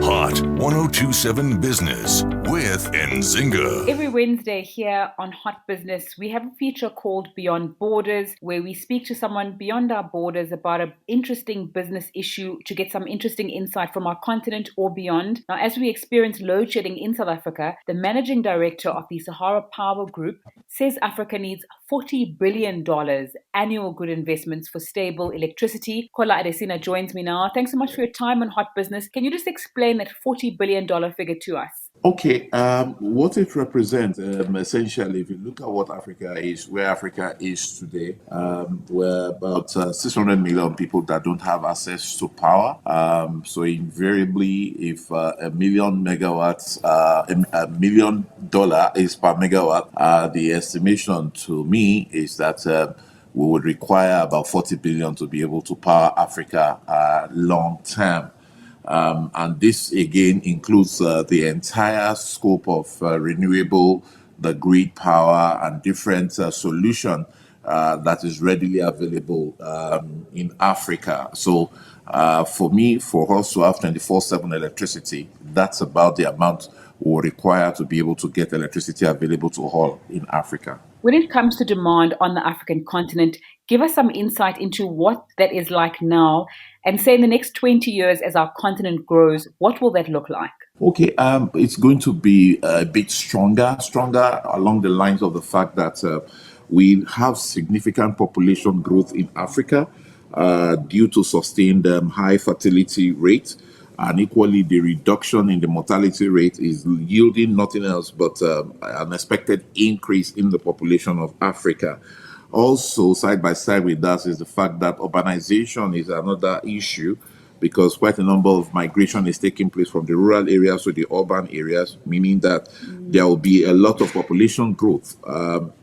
Hot 1027 Business with Nzinga. Every Wednesday here on Hot Business, we have a feature called Beyond Borders, where we speak to someone beyond our borders about an interesting business issue to get some interesting insight from our continent or beyond. Now, as we experience load shedding in South Africa, the managing director of the Sahara Power Group says Africa needs $40 billion annual good investments for stable electricity. Kola joins me now. Thanks so much for your time on Hot Business. Can you just explain that $40 billion figure to us? Okay, what it represents, essentially, if you look at what Africa is, where Africa is today, we're about 600 million people that don't have access to power. So invariably, if a million megawatts, $1 million is per megawatt, the estimation to me is that we would require about 40 billion to be able to power Africa long term. And this again includes the entire scope of renewable, the grid power, and different solution that is readily available in Africa. So for me, for us to have 24/7 electricity, that's about the amount we require to be able to get electricity available to all in Africa. When it comes to demand on the African continent, give us some insight into what that is like now, and say in the next 20 years as our continent grows, what will that look like? Okay, it's going to be a bit stronger along the lines of the fact that we have significant population growth in Africa due to sustained high fertility rate. And equally, the reduction in the mortality rate is yielding nothing else but an expected increase in the population of Africa. Also, side by side with that is the fact that urbanization is another issue because quite a number of migration is taking place from the rural areas to the urban areas, meaning that there will be a lot of population growth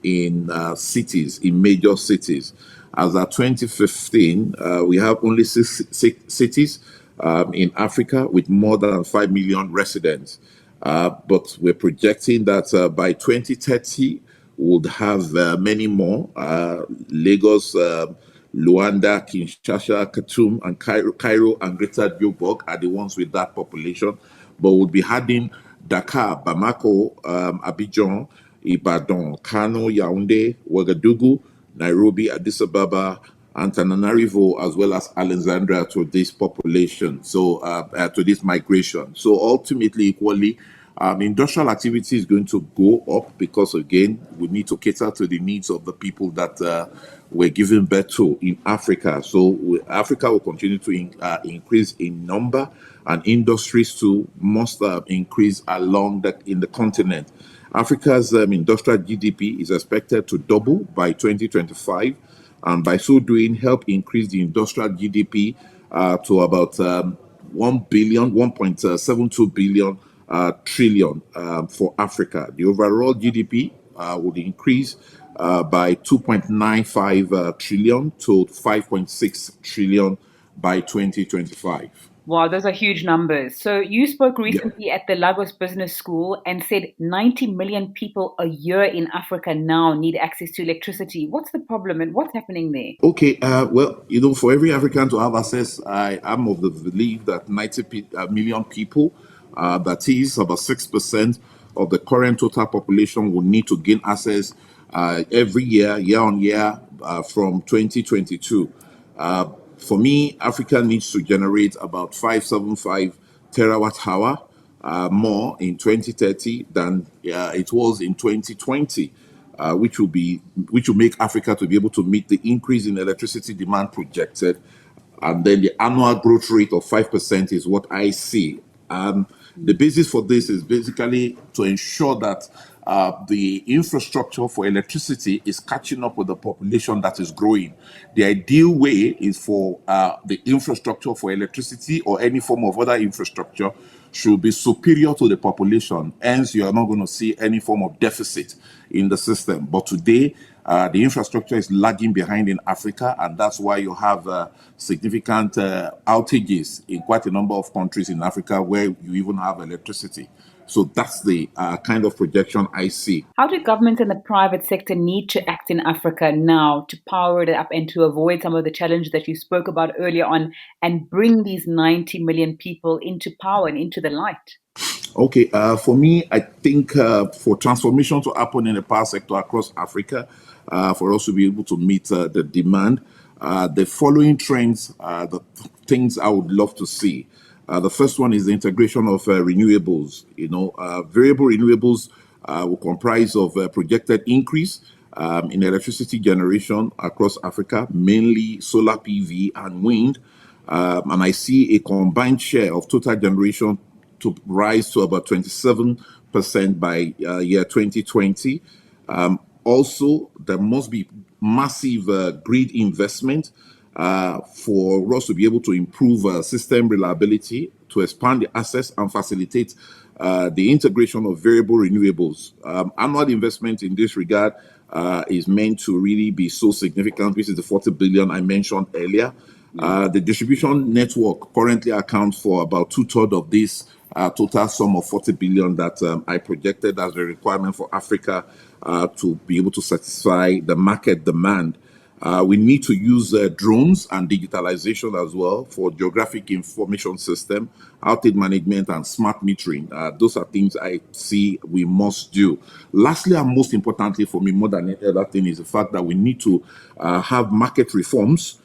in cities, in major cities. As of 2015, we have only six cities in Africa with more than 5 million residents. But we're projecting that by 2030, we'll have many more. Lagos, Luanda, Kinshasa, Khartoum, and Cairo and Greater Joburg are the ones with that population. But we'll be adding Dakar, Bamako, Abidjan, Ibadan, Kano, Yaoundé, Ouagadougou, Nairobi, Addis Ababa, Antananarivo, as well as Alexandria to this population, so to this migration. So ultimately, equally, industrial activity is going to go up because, again, we need to cater to the needs of the people that we're giving birth to in Africa. So Africa will continue to increase in number, and industries too must increase along in the continent. Africa's industrial GDP is expected to double by 2025. And by so doing, help increase the industrial GDP to about 1.72 billion trillion for Africa. The overall GDP would increase by 2.95 trillion to 5.6 trillion by 2025. Wow, those are huge numbers. So you spoke recently at the Lagos Business School and said 90 million people a year in Africa now need access to electricity. What's the problem and what's happening there? Okay, well, for every African to have access, I am of the belief that 90 million people, that is about 6% of the current total population, will need to gain access every year, year on year, from 2022. For me, Africa needs to generate about 575 terawatt hour more in 2030 than it was in 2020, which will make Africa to be able to meet the increase in electricity demand projected, and then the annual growth rate of 5% is what I see. The basis for this is basically to ensure that the infrastructure for electricity is catching up with the population that is growing. The ideal way is for the infrastructure for electricity or any form of other infrastructure should be superior to the population. Hence, you are not going to see any form of deficit in the system. But today, the infrastructure is lagging behind in Africa, and that's why you have significant outages in quite a number of countries in Africa where you even have electricity. So that's the kind of projection I see. How do governments and the private sector need to act in Africa now to power it up and to avoid some of the challenges that you spoke about earlier on and bring these 90 million people into power and into the light? Okay, for me, I think for transformation to happen in the power sector across Africa, for us to be able to meet the demand, the following trends, the things I would love to see. The first one is the integration of renewables. Variable renewables will comprise of projected increase in electricity generation across Africa, mainly solar PV and wind. And I see a combined share of total generation to rise to about 27% by year 2020. Also, there must be massive grid investment for us to be able to improve system reliability, to expand the access and facilitate the integration of variable renewables. Annual investment in this regard is meant to really be so significant, which is the 40 billion I mentioned earlier. The distribution network currently accounts for about 2/3 of this total sum of 40 billion that I projected as the requirement for Africa to be able to satisfy the market demand. We need to use drones and digitalization as well for geographic information system, outage management, and smart metering. Those are things I see we must do. Lastly, and most importantly for me, more than any other thing, is the fact that we need to have market reforms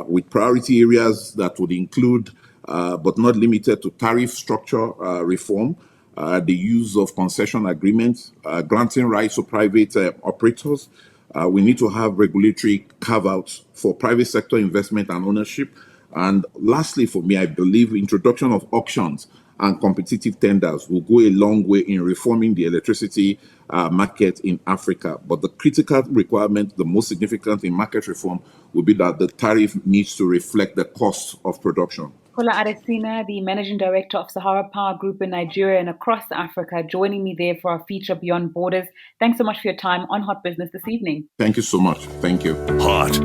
with priority areas that would include, but not limited to, tariff structure reform, the use of concession agreements, granting rights to private operators. We need to have regulatory carve-outs for private sector investment and ownership. And lastly, for me, I believe introduction of auctions and competitive tenders will go a long way in reforming the electricity market in Africa. But the critical requirement, the most significant in market reform, will be that the tariff needs to reflect the cost of production. Kola, the Managing Director of Sahara Power Group in Nigeria and across Africa, joining me there for our feature Beyond Borders. Thanks so much for your time on Hot Business this evening. Thank you so much. Thank you. Hot